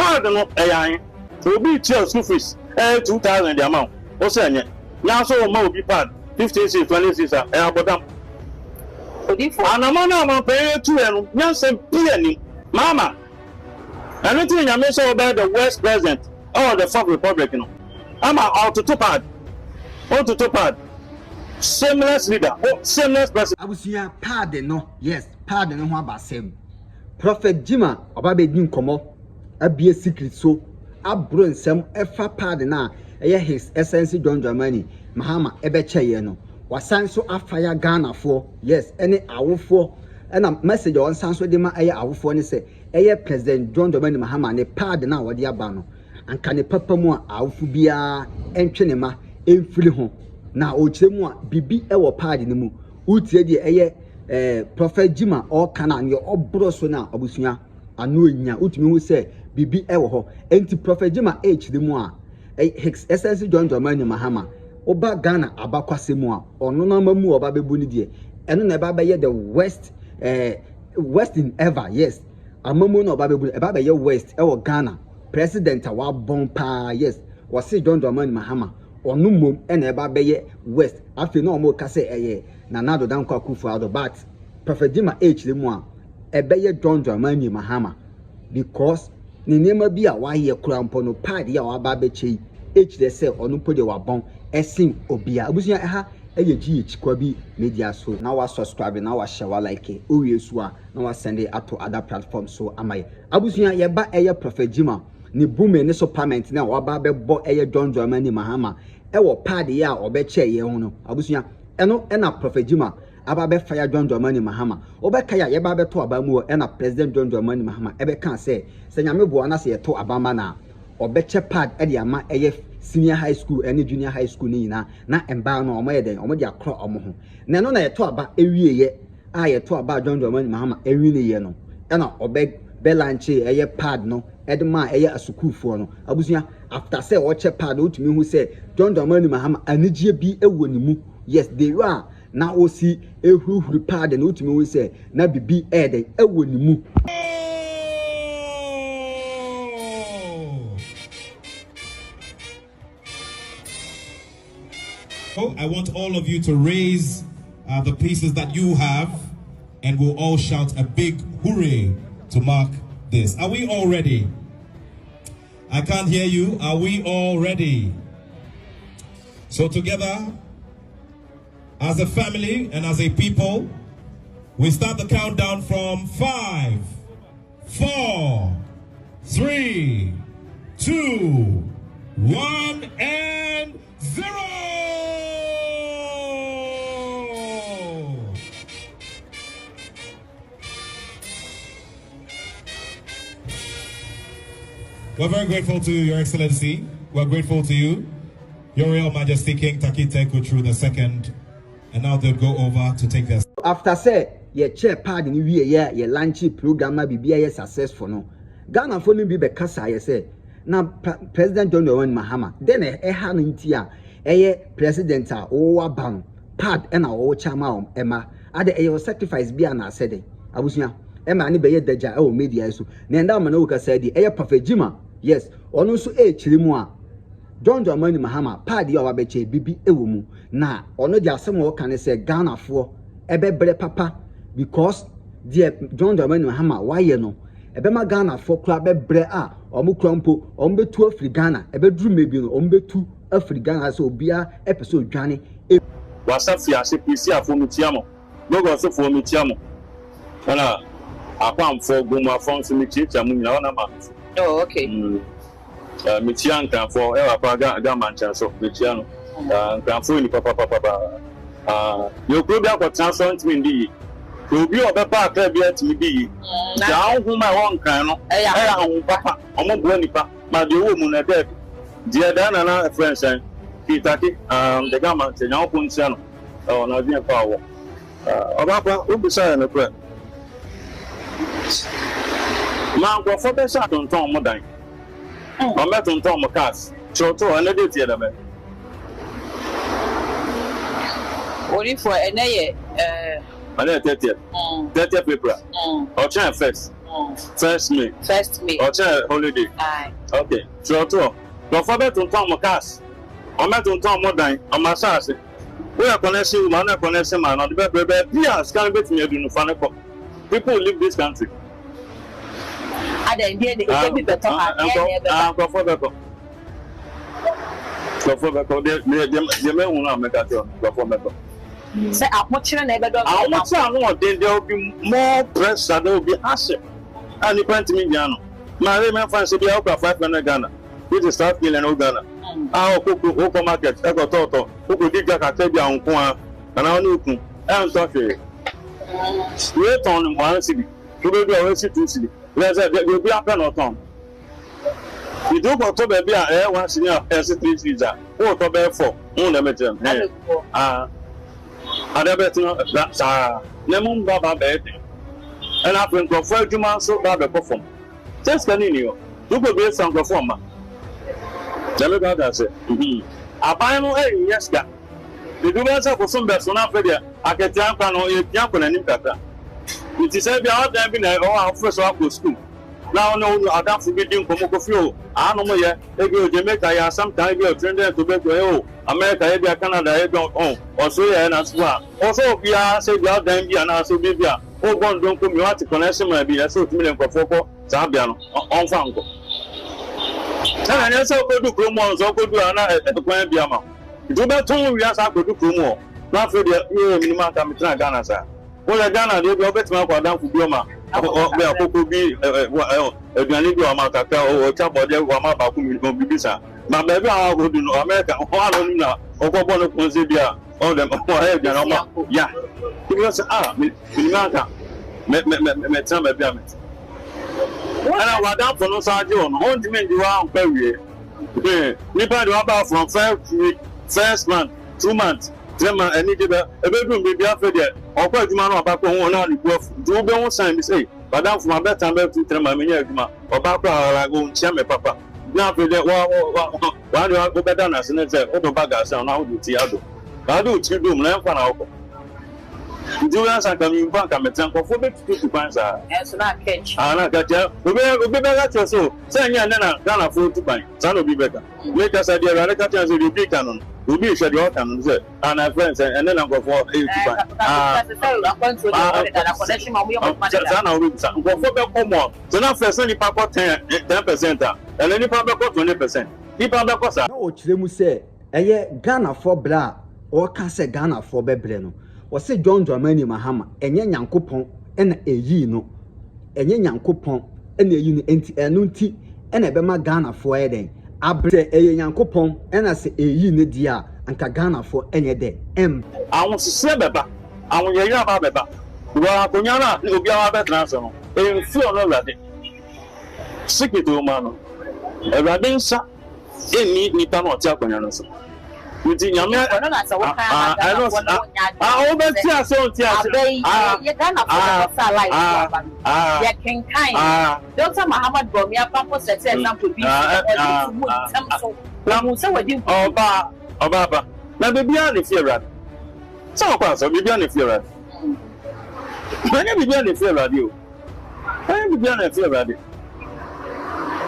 pardon no ayan will be chill school fees 2,000 the amount o say anya now so ma obi pad 56 26 abodam anama na pay 2 enu nyansem pia ni mama anything you say about the West President or the Fourth Republic no ama auto pad Shameléss leader Shameléss President abusuya pardon no yes pardon no ho abasem Prophet Gyimah obabe di nkomo abie secret so abro nsem efa pardon na eye his essence John Maham ebe cheye no wasan so afaya Ghana for yes any awofo na message on sanso de ma eye awofo ne se eye President John Maham ne pardon na wode aba no anka ne papa mu a awofo bia entwe ne ma emfiri ho na o kire mu a bibi ewo pardon ne mu utie de eye Prophet Gyimah or kana ne obro so na obusuya anu nya utumi hu se bibi ewo ho enti Prophet Gyimah kire mu a his essence John Maham oba Ghana abakwase mu a ono na mamu oba bebu ni de eno na eba be the west in ever yes amamu na oba bebu eba be west ewo Ghana president wa bon pa yes wase John Maham onu mom ena eba be west afi na omo ka se na nado dan kwa kufu ado but Prophet Gyimah kire mu a ebe ye John Maham because ni nema bi a wa ye kura mpo no pad ya wa ba be chei kire se onu po de wa bon esin obia abusuya ha eye chikwa bi media so na wa subscribe na wa share wa like o yesu a na wa send it to other platforms so amai abusuya ye ba eye Prophet Gyimah ni bume ne so parliament na wa ba be bo eye John Maham wo pad ya obe che ye ho no abusuya eno na Prophet Gyimah aba be fire John Maham obeka ya ye ba be to aba mu na President John Maham ebe kan se nyame bo na se ye to aba ma na obeche pad e de ama eye senior high school and junior high school ni na emba no omo ye den omo de akro omo ho na no na ye to aba ewie ye a ye to aba John Maham ewie ne ye no e na obe belanche eye pad no e de ma eye asukufo no abusuya after say o che pad otumi hu say John Maham anigye bi ewo ni mu yes they are na o si ehuhuri pad na otumi hu say na bibi e den ewo ni mu. I want all of you to raise the pieces that you have, and we'll all shout a big hooray to mark this. Are we all ready? I can't hear you. Are we all ready? So together, as a family and as a people, we start the countdown from 5, 4, 3, 2, 1, and 0. We're very grateful to Your Excellency. We're grateful to you, Your Royal Majesty King Takite Kutru II, and now they'll go over to take their. After say ye chair pad ni wie ye launch program ma bibia ye successful no. Ghana for no bi be kasa ye say na President John Maham then ha no ntia president a o aban pad na o chama ema ade sacrifice bia na said abusuya ema ni be ye daja o media so na nda ma na wo kasa di Prophet Gyimah yes ono so kire mu a John Maham pad ya wa be che bibi ewo mu na ono di asem wo kan say Ghana fo bre papa because the John Maham why no ebema Ghana fo kura bre a omu krampo ombetu afri Ghana ebedru mebi no ombetu afri Ghana so obia episode dwane wasafi ase pisi afo mutiamo logo so fo mutiamo na akwam fo gomu afon so mutiamu nyina na ma oh okay mutian kan fo e wa pa ga mancha so mutiano kan fo ni papa yo go bia ko transfer ntimi ndi obi obepa akra bia ntimi bi ja hu ma won kan no e ya hu papa omo bo nipa ma de wo mu na de dia da na friends en kitaki de ga man se nya ko ntia no na bien pa wo obapa ubisa na kwa ma ko fo be sa tonton mo dan o me tonton mo kas choto ana de tie da me only for ene ye ana 30 paper o chan first 1st May. 1st May. Or holiday. Aye. Okay. So the father to Tom cast. I'm not to Tom more than on my sass. We are connecting man, a connection man on the baby. Yes, can't get me to Fanaco. People leave this country. I didn't hear the better. The men will not make a job. Say, I'm watching a neighbor. I'm not saying there will be more press and there will be asset. And it went to me, Ghana. My women fancy the outcome 500 Ghana. This is South Carolina, Ghana. Our Coco market, Echo Toto, who could dig a table on Kwan, and I knew I'm talking. Wait on one city, to go to a city. There's a will be a pen or tom. You do go to baby air once in your S3 visa, or to bear for, unlimited. I never know that's Lemon Baba bed. And I've been conferred to man so bad perform. Just continue. You could be some performer. Tell me about that. I buy no air, yes, that. The government for some best on Africa, I can jump on a jump on an impact. It is every out there been our first to school. Now, no, I don't forget doing Komoko fuel. I don't know yet. They go Jamaica, sometimes you're trending to be to America, Canada, or Australia, and as well. Also, we are say we are then be an answer, baby. Oh, one don't come out to connection, maybe a sort of million for Foco, Zabiano, on Fango. And I also go to Kumo, so go to another Grand Biama. Do not tell me, yes, I go to Kumo. Not for the minimum Kamitra Ghana, sir. Well, Ghana, they go better now for down for Bioma. Or could be a Ganigo Amaka or Chapel, Wama Bakum, Bibisa. My baby, I go to America, or Bono Consibia, all them, or yeah. Because, Minimaka, met some of them. And I was down for no Sergeant, on to make you out very. Nipa do about from first month, 2 months, 3 months, and a bedroom be after that. Or quite man about one on the do be one sign, say, but down from my bedtime to tell my minima, or Papa, I go chame Papa. Now, for that, why do I go better than I said, Otto Bagas, and now do Tiago. I do 2 room, lamp for now. Do as I come in back, I'm a temple for me to find her. Yes, not catch. I got you. We be better so. Say, yeah, then I'm gonna afford to buy. Son will be better. Make us idea, I got you to be canon. We'll be sure your canon, and our friends, and then I'm going for 85. So now, first, only Papa 10%, and any Papa 20%. Keep on the cost. No, Chilemu say, Ghana for bra, or can say Ghana for Bebreno. Or say John Maham, and Yankopon, and a ye no, and Yankopon, and a unity, and nunti, and a Bema Ghana for a day. I say a Yankopon, and I say a ye dia, and Ghana for any day. I want to say Beba, I want to hear about Beba. Well, Punyana, you'll be our better answer. And feel no ready. Sick it to man. A radinsa, any Nipano Taconanos. With the young man, I don't Dr. Muhammad Bomia Papa said something to be Baba. Now, baby, I'm if you're right. So, Pastor, baby, I'm if you're right. When you begin to feel radio, when you begin to feel radio,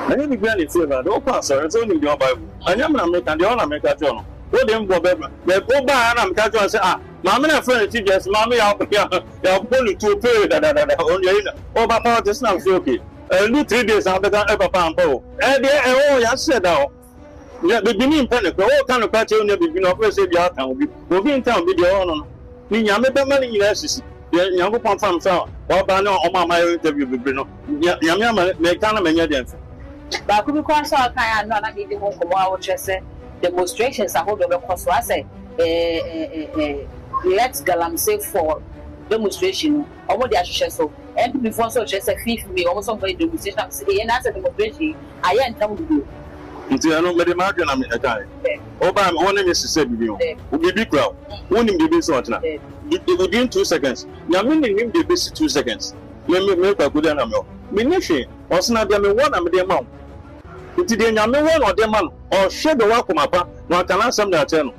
when you begin to feel radio, Pastor, it's only your Bible. I am American, the honor maker, John. What them go back? They go back and I'm catching and say, Mamma, a friend, teachers, Mammy, I'll pull it to a period that on your oh, Papa, this now, okay. And do 3 days, I'll become a papa and po. And there, oh, yes, said out. Yeah, beginning panic, all kind of patch on the beginning of the city, will be in town with your own. Ninya, money in SCC. Young Pump from South, or Bano, or my interview with Bruno. Yamma, make kind of many dance. But could you cross out? I am not needing one for our chest. Demonstrations are hold over cost. I say, let's galamsey for demonstration. Or what they are so. And before so just a 5th May, almost on demonstration. And that's a demonstration. I am telling you. Until I know very much, I'm a time. Oh, I'm only Mrs. Will be big crowd. Won't be big sort now. Within 2 seconds. Yamin him the basic 2 seconds. Let me make a good animal. Minishi, or snap them one of their mouth. It's the Yamin one or their man, or shed the walk of papa, no can answer that channel.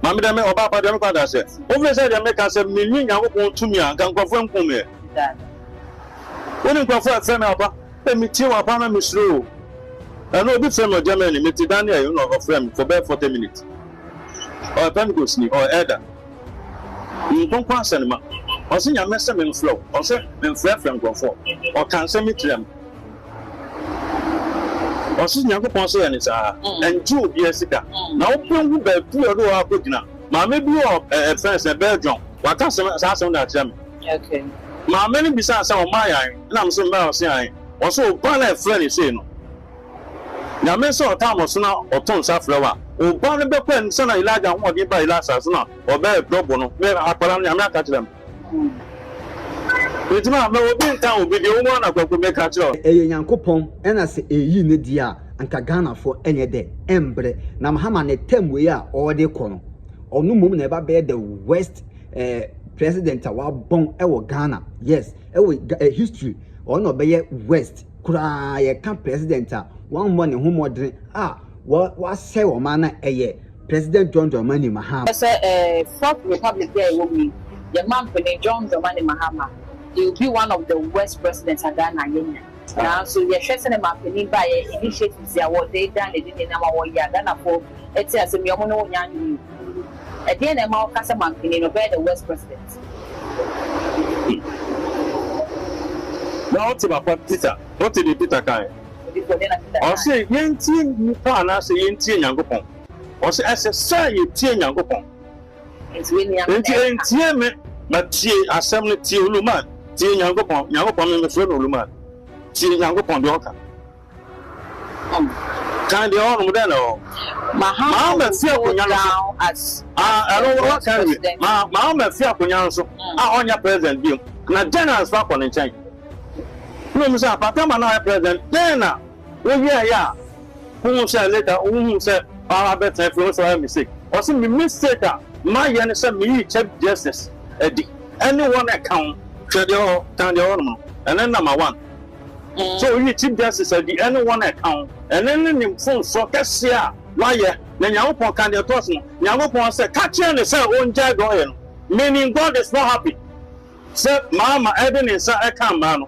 Mamma or Papa Democrat says, over said America said, million to me and can confirm for me. When you go for a friend, let me tell you about me slow. I know big friend of Germany, me to Daniel, you know, a friend for about 40 minutes. Or a time go sleep, or either. You don't pass any man. Or see your message in flow, or say, when friend go for, or can send me to them. Or see your sponsor and it's and 2 years ago. Now, you better do a little good now. My maybe your friends in Belgium. What can some that German? Okay. My many besides some of my eye, and I'm saying, also, one friend is saying. Now, men saw Thomas now or Tom Saflower, or Bonnie Beppen, son of Elijah, what you buy last as now, or bear Globono, where I put on the catch them. It's not no being town with the one of the make catch up. A Yankopon, and I say a unidia, and Kagana for any day, Embre, Namhaman a 10 we are or the corner. Or no moment ever bear the West President our bon ever Ghana. Yes, a history or no bear West. Cry a camp president. One money who more drink. What say or manner a year? President John Maham. As a fourth republic there will be the man John Maham. He will be one of the worst presidents of Ghana. So we are stressing him up by initiatives what they done in our Ghana for it's as a Yomono Yan. At the end of our customer in obey the worst president. Now, to my Peter, what did Peter Kai? Or say, Yentin, Pana, say Yentin Yangopon. Or say, as a say, you tear Yangopon. It's really a but tea assembly tea Luman, tea Yangopon in the friend of Luman, tea Yangopon Doka. Kind of on Modeno. Maham and Fiapo now as I don't know what kind of Maham and Fiapo Yanso are on your president view. Now, General's back on the chain. No, Mr. Patama, president, then, yeah. Who said later, who said, I bet I feel so mistake. Or some mistake, my young son, me, check justice. Anyone account, turn the ornament, and then number 1. So you chief justice at the anyone account, and then in full so Cassia, lawyer, then Yampo can your person, Yampo said, catch you and the cell own jargon, meaning God is not happy. Said, Mama, Eden is a account man.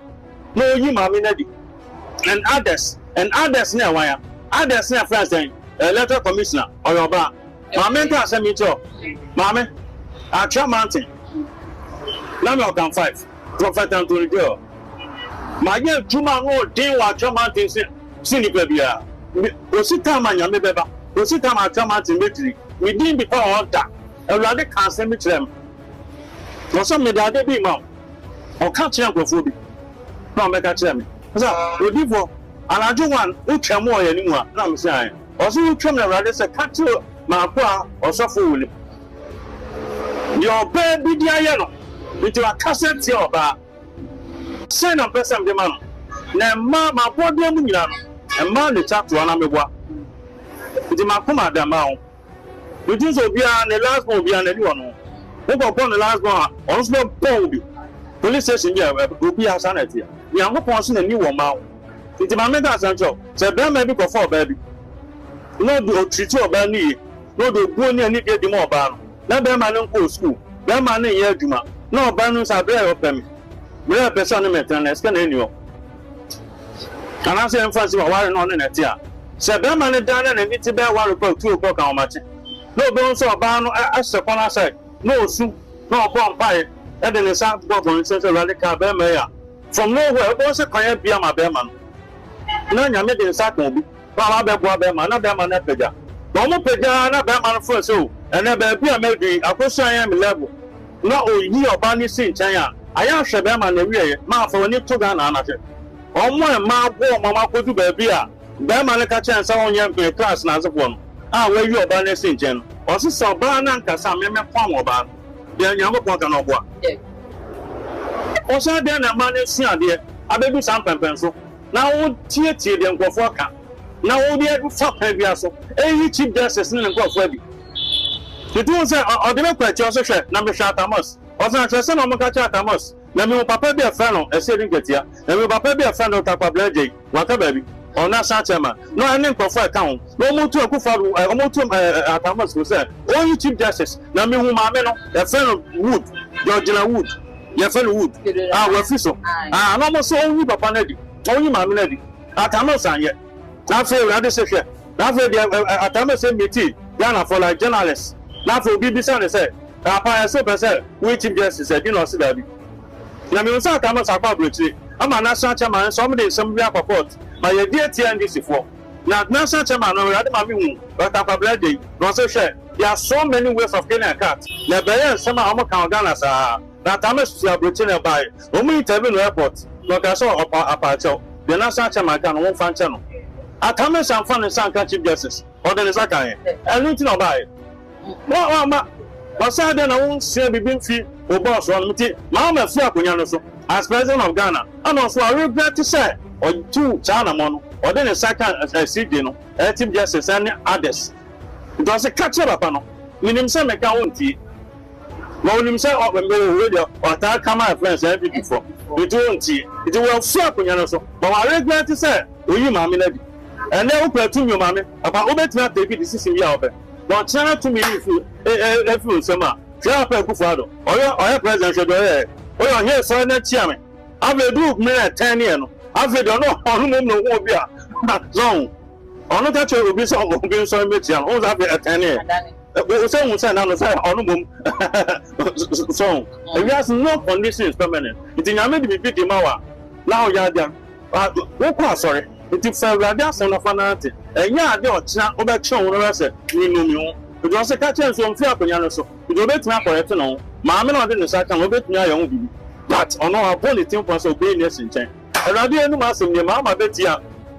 No, you, Mammy, and others near wire, others near friends, a letter commissioner or your bar. Mamma, send me to Mamma, I try mountain. Number 5, Prophet Anthony Joe. My dear Juma, dear, what your mountain Sinibia. Was it time I am a baby? Was it time I come out in victory? We didn't before all that. A rather can't send me to them. For some made that be mouth or catch them for food. No, make a chairman. So, we give for and I do one who can more anymore. No, I'm saying. Also, you come rather say, catch you, my poor or so fool. Your baby, dear yellow, into a cassette your bar. Send a person the man. Now, my body, and man, the chap to an ameba. It's my comma, the mouth. You do so beyond the last one beyond anyone. Over upon the last one, also Bobby. Police station here, will be a sanity. Young person, a new one mouth. It's my mental central. So, there may be for baby. No, do treat your baby. No, do go near any get the more ban. Not bear man go school. Bear man in Gyimah. No, banners are bare of them. Where a person and as can annual. And I say, I'm fancy one on in a tear. So, bear man down and it's a bear 1 o'clock, 2 o'clock on match. No bones or ban as upon our side. No soup, no bomb pie. And then the South Bottom says a radical bear mayor. From nowhere, was a quiet beer, my bearman. None you made in Saturday. Well, bearman, not bearman at Peja. Don't Peja, not bearman for so. And never be a melody, I push I am level. Not only or Barney St. China. I am Shabeman the way, ma for a new to gun on it. Or more, ma, poor mamma could do beer. Bearman catch and so on young class as a one. Ah, where you are Barney St. Jen. Or so Barn and Cassam, form of ban. Then younger point on over. Also, then a man is here, dear. I baby some pencil. Now, tear them go for camp. Now, dear, fuck heavy as a cheap justice and go for the two say, or Democrat, also share, number shot Amos. Also, I said, I'm a catch at Amos. Let me papa be a fellow, a saving get here, and we papa be a fellow tapa blade, what a baby. Or not such a man. No, I name for account. No more to a kufa, almost at Amos who said, oh, you cheap justice. Now, me whom I know, a fellow Wood, Georgina Wood. your fellow wood. We're official. And almost only Papa Neddy, only Mammy Neddy. At Amazon yet. Now for rather say, now for the at Amazon meeting, Ghana for like journalists. Now for BBC said, Papa said, waiting justice said, you know, see that. Now, we was at Amazon publicly. I'm a national chairman, somebody in some report. My dear TNDC for. Now, national chairman, I had my room, but I'm a blood day. There are so many ways of getting a cat. Now, there are some of our Ghana, sir. That I'm a Britain by. Only interview airport. Look, I saw a part. The national chairman can one fan channel. At Thomas and Fan and San Chief Justice, or the Zakai. And looking about it. Well, but I won't say being free or boss on me. Mamma Fiapuano, as president of Ghana, and also I regret to say, or 2 China Mono, or then a second as I see, Chief Justice and others. It was a catch up panel. Meaning some account tea. When himself up and go radio or that come my friends every before. We don't tea. It will Fiapuano, but I regret to say, will you, Mammy? And then open to your mammy about Obet take it decision here. But China to me if you summer. Or your president should be oh, yes, so that chairman. I will do me at 10 years. I will know on whom no will be a zone. On that you will be so much young. Who's up at 10 years? Someone said on the side on the song. If there's no conditions permanent, it is not to be big Mawa. Now, you're sorry. It is a radiation of an auntie. And yeah, they are not over shown or said, we know you. It was a catch and some fair piano. It will bet me for it to know. Mamma not in the second will bet me a young baby. But on our pony team was obedience in chain. And I didn't ask him, your mamma bet you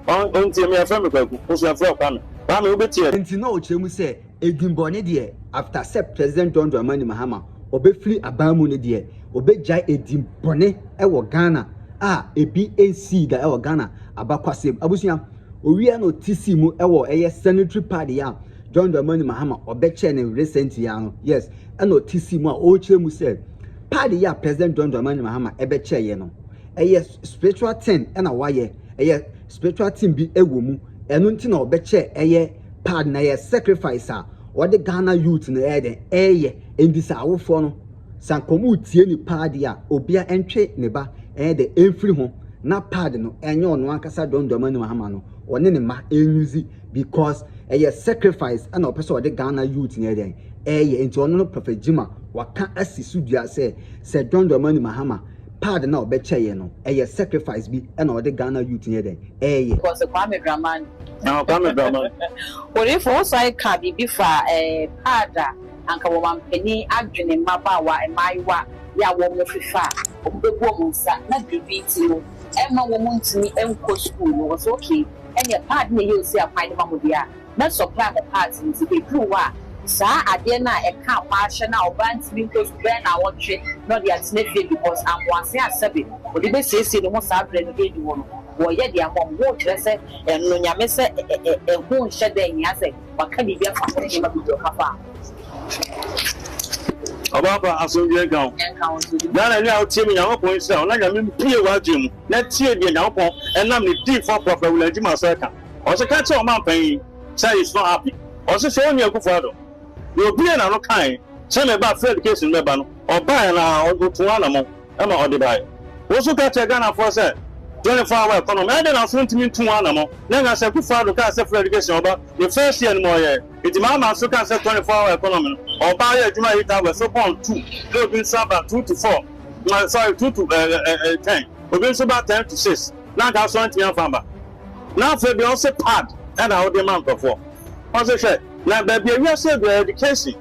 on to me a family who's a fair coming. Mamma will bet you. And to know, Chemu say, a Gimbone dear, after Sep President John Maham, obe free Abamune dear, obe jai a Gimbone, ewa Ghana, a BAC da ewa Ghana, abakwasem, abusia, owe no TC mu ewa eye Sanitary Party ya. John Maham obeche ne recent ya yes eno TC mu a ochemu say party ya President John Maham ebeche ye no eye spiritual thing na waye eye spiritual thing bi ewo mu eno nti na obeche eye pad na ye sacrifice a ode Ghana youth na eye endisa awofo no sankomu tie ni party a obia entwe ne ba de enfiri ho na pad no enye ono ankasa John Maham no one ne ma enyuzi because a sacrifice and a person of the Ghana youth near them. Into honor Prophet Gyimah, what can't Sudia say, John Maham, pardon now, betcha, no, a sacrifice be and all the Ghana youth near them. Because the Kwame Draman. Now, Kwame Draman. Well, if also I can be before a pada, Uncle Woman Penny, Adrian, and Mabawa, and my wa, ya woman far, the woman sat, not be beating. Emma woman to me, Emco school was okay, and your partner you say a fine mamma. Not supply the parts in the blue. Sir, I dare not account martial now, bands because when I want to not the nephew because I'm once a 7. But the best is the most average one. Or yet, the among waters and no Yamesa a whole shed in Yase, but can you be a family of your papa? About as you go. Then I now tell me, I'm going to say, like I'm here watching. Let's see the now, and I'm the deep for Prophet Gyimah circle. Also, catch on my pain. Say it's not happy. Also, show me a good father. You'll be an kind. Send me about fair case in Lebanon, or buy an hour or to animal. I'm not the buy. Also, catch a gun for say 24-hour economy. I didn't want to mean 2 animal. Then I said, good father, can't say fair education about the first year and more. It's my man, so can't say 24-hour economy. Or buy a Gyimah eater with so on 2. They'll be about 2 to 4. Sorry, 2 to 10. We've been about 10 to 6. Now that's 20 years farmer. Now, for the also pad. And I would demand before. As I said, now, baby, we are saying the education.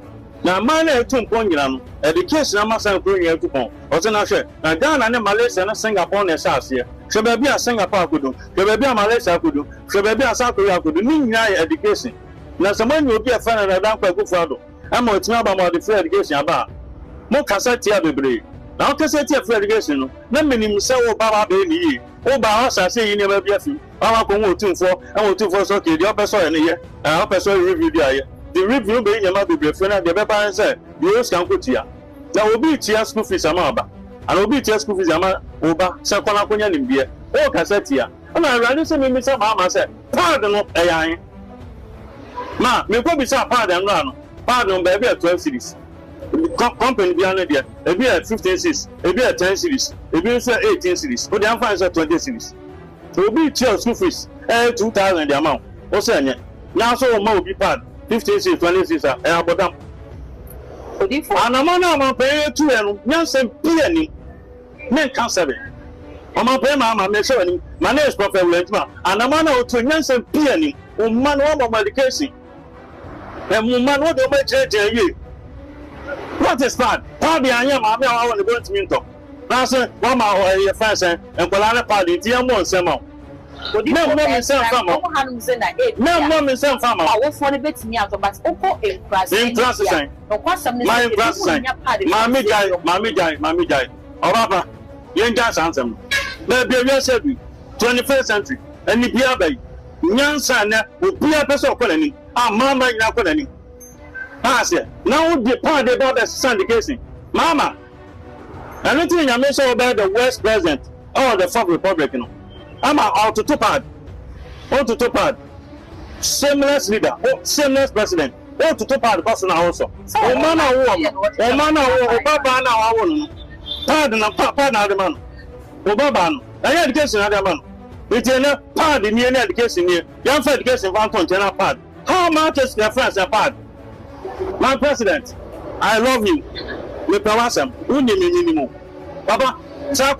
Now, mine are 2 points. Education, I must have grown here to come. Also, now, now, Ghana and Malaysia and Singapore and South here. So, baby, a Singapore could do. So, baby, a Malaysia could do. So, baby, a South Korea could do. Meaning, education. Now, someone will be a fan of a damn good father. I'm going to know about the free education about. More cassette here, baby. Now, cassette here free education. Let me say, oh, Baba, baby. Oh, by us, I say, you never be a few. I want to 2 for, I want 2 for okay. The upper soil in here, and upper soil review there. The review being your mother, the friend, the pepper said, you can put here. Now will be tear school fees, Amaba, and will be tear school fees, Ama, Oba, Sakona, in beer, oh, cassette here. And I ran into me, some Mama said, pardon, AI. Ma, me probably say pardon, run, pardon, baby, at 12 cities. company bi anu dia ebi 15 series ebi 10 series ebi nso 18 series o dey am find 20 series obi chill school fees 2000 the amount o say anya na so o ma obi pad 15 series 20 series abodam odi for anama na ma pay 2 enu nyansem pia ni men kan 7 o ma pay ma me show ni my name is Prophet William anama na o to nyansem pia ni o man o ma medication e mo man o do ma jeje ye. What is bad? Party and your mammy are on the going to mean to. Now, sir, one more your friends and Polana party, dear Mon Samo. But no woman sent from no woman sent from I will for the bit me out of but Oko in class. No question, my class. Mammy die. Or Papa, young guys answer. Maybe you said 21st century, and the Pia Bay. Young son will be a person of colony. Ah, Mamma, you're colony. Now the part about the syndication. Mama, anything I mentioned about the West President or the Fourth Republic, you know. I'm out to two part. Shameléss leader, Shameléss President. To two part person also. Oh man, Baba now pardon the man. Oh Baba, I education other man. It's a part in the education here. Young education one container part. How much is the friends apart? My president, I love you. Me pewasem, unyi Baba, say you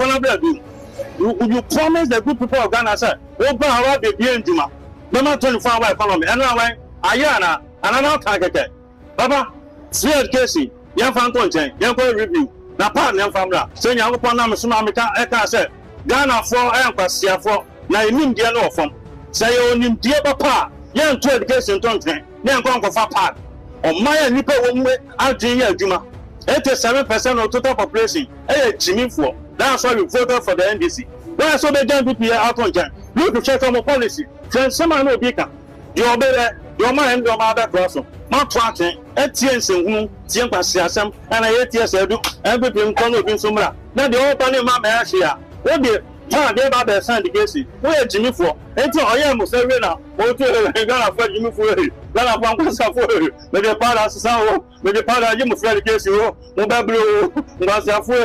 promise the good people of Ghana say, "O ba awa be bi nduma." Bema 24-hour economy. And now ayana, anana target. Baba, see education, yan fan tonchen, yan go review. Na part yan famra. Say yan go na me so ma me ka say, Ghana for en kwasia for na enim dia no fam. Say you nim dia papa, yan to education tonchen. Na nko fa part. On my nipa wonwe adwin ya adwuma 87% of total population Gyimah for that's why we voted for the NDC. Why so be join people out on jan look to check on policy then someone no be can your better your mind do ma be cross ma twatwen etie nsenhu tie nkwase asem na ye tie sedu every nko no bi nsomra na de o pa ne ma ma ahia o de pa de ba be sand gesi we Gyimah for enti oye mo se we na o to Ghana for Gyimah for Ghana for nkwasa for me de para sawo me de para Gyimah for gesi o mo ba bro nkwasa for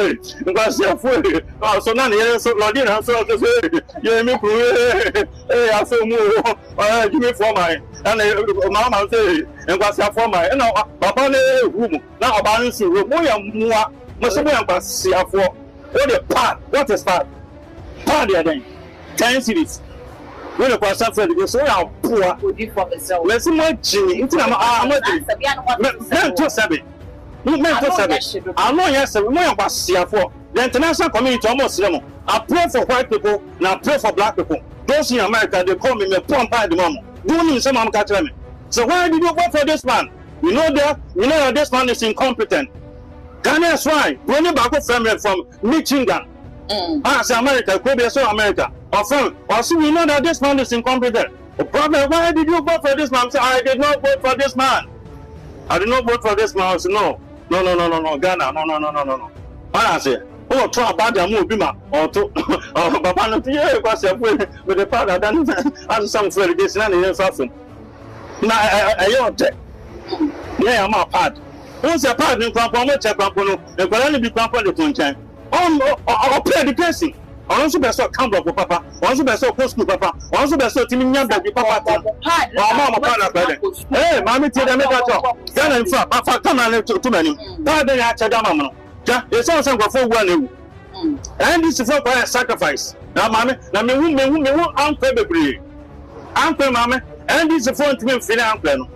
so na ne so lodi na so ye me pro aso mu Gyimah for my and mama say nkwasa for my na papa ne room na oba nsu room mo ya muwa mo so mo nkwasa for o de part what is part there 10 series. When the person said you so are poor, let's see my Gyimah. It's I know yes, we was here for the international community almost them. I pray for white people, now pray for black people. Those in America they call me poor by the mom. Doing some catch me. So why did you vote for this man? You know that this man is incompetent. Ghana's why when you back family from Michigan. As America, could be so America. Or from, or so we know that this man is incompetent. The problem, why did you vote for this man? Say, I did not vote for this man. I did not vote for this man. I said, no, Ghana, no. I say, oh, try about the move, Bima, or to, Papa, no, yeah, because with the father, then as some for this land in something. Now, I don't yeah, I'm a part. Who's a part in Crampono, Chapapono, the Colony be Crampo the Tunchen. I'll pay education. I also be so camp of Papa. I also be so school Papa. I also be so teaming young baby Papa. Mama, hey, Mammy, tell them about Ghana in fact, Papa, come on to many. Pardon, I tell them, it's also for 1. And this is for a sacrifice. Now, Mammy, now me won't uncle the Uncle Mammy, and this is for me finance.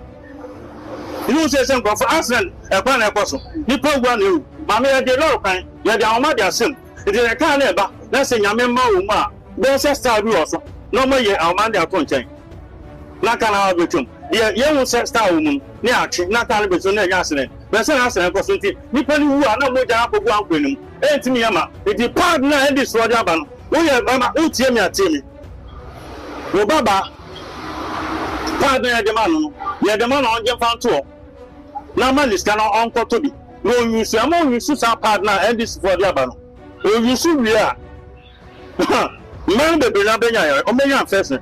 You know, say something for us and a plan a person. You put 1. Mammy, I did not kind. You're the Almighty Sim. It is a kind of let's say Yamma, there's a star also. No more yet, Almanda Contain. Not an hour between. You say star woman, Niachi, not only between the Yasin. But some answer and possibility. People who are not more than up one winning. Ain't Miyama. It is partner and this for Japan. We have Mama Utimia Timmy. Oh, Baba. Partner the man. You're the man on your fan tour. Now, man is cannot uncle to be. No, you see, among you, our partner, and this for the Abano. Oh, you see, we are. Man, the Bella, or many first.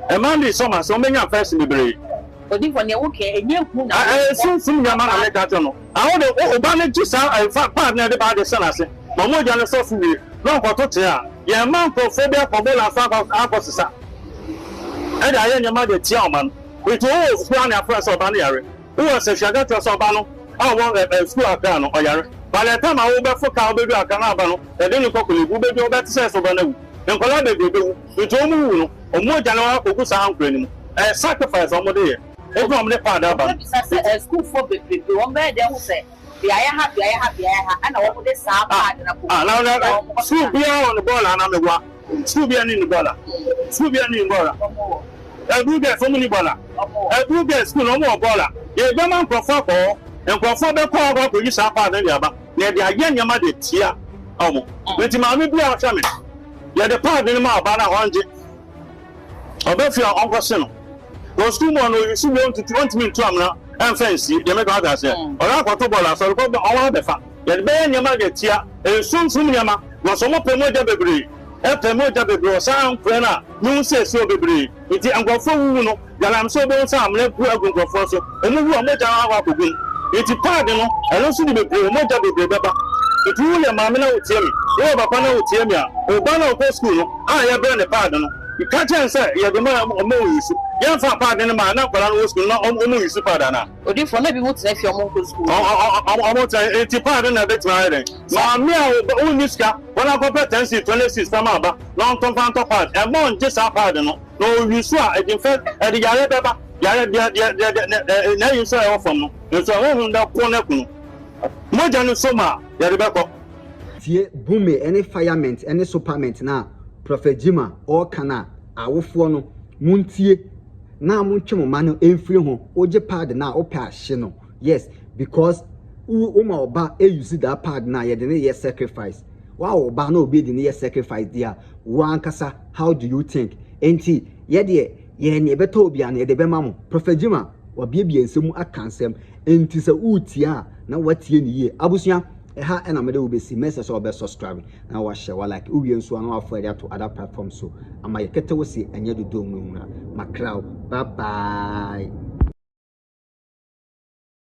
A man is so much, so many first in the brain. odi for ne wo ke enye hu na sum nyama na meka to no awo de oba ne ji sa pa na de ba de sana se ma mo ja ne so fu wi no ko to te a ye man ko fo be ko bola fa akosisa e da ye nyama de tia o man we to o fu na afra so ba na yare wo se shaga to so ba no awo school aka no o yare by the time I will be for cow baby aka na ba no e de ni ko ko le bu baby o be tse so ba na wu nkola be be we to mu wu no o mo ja na ko ku sa hankra ni mu sacrifice o mo de ye e do am ne pa da ba school for baby o be de hu se be aya ha ana wo de sa ba na ko na school bia on the ball na me wa school bia ni bola e bu get so many bola e bu get school no mo bola ye be man profo ko enkrofo be ko ko yi sa pa na dia ba na dia ye nyama de tia omo weti ma me bia sha me ye de pa de ma ba na honje obefi onko se no go school mo no you see want me to am na en fancy ye me ga say ora ko to bola so ko owa be fa ye be nyama de tia e sunsun nyama no so mo pe mo de bebre e pe mo de bebre san prena nu se so bebre iti angofo wu no yalam so be so am na pu agungofo so enu wu o mo ja wa kogun iti pad no elo so di bebre mo ja bebre beba iti wu le ma me na otie mi wo papa na otie mi a o ba na ko school no a ye be ne pad no ka chen say ye de ma mo yisu ye fa pad ne ma na kwala no school no o mo yisu pad na odi for na bi mo tse fi o mo ko school o mo tse iti pad na be tma ire ma me a o niska wala competency 26 sama ba no ton fan to pad e mo nje sa pad no no yisu a e din fe e di yare beba yare na yisu e o fam no so o hun da ko na kunu mo janu so ma yare be ko tie bume any firemen any supermen na Prophet Gyimah or kana awofo no muntie na muntwemo ma no emfiri ho oje pad na opa ahye no yes because o ma oba e use that pad na ye de ne ye sacrifice wa oba na obi de ne ye sacrifice dia wa ankasa how do you think enti ye de ye ne beto obi an ye de be mamo Prophet Gyimah wabiebie nsemu akansem enti se utia na watie ne ye abusua ha and I'm going to message or best subscribe and watch share like ubi and so on for to other platforms so am I get to see and you do my crowd bye bye.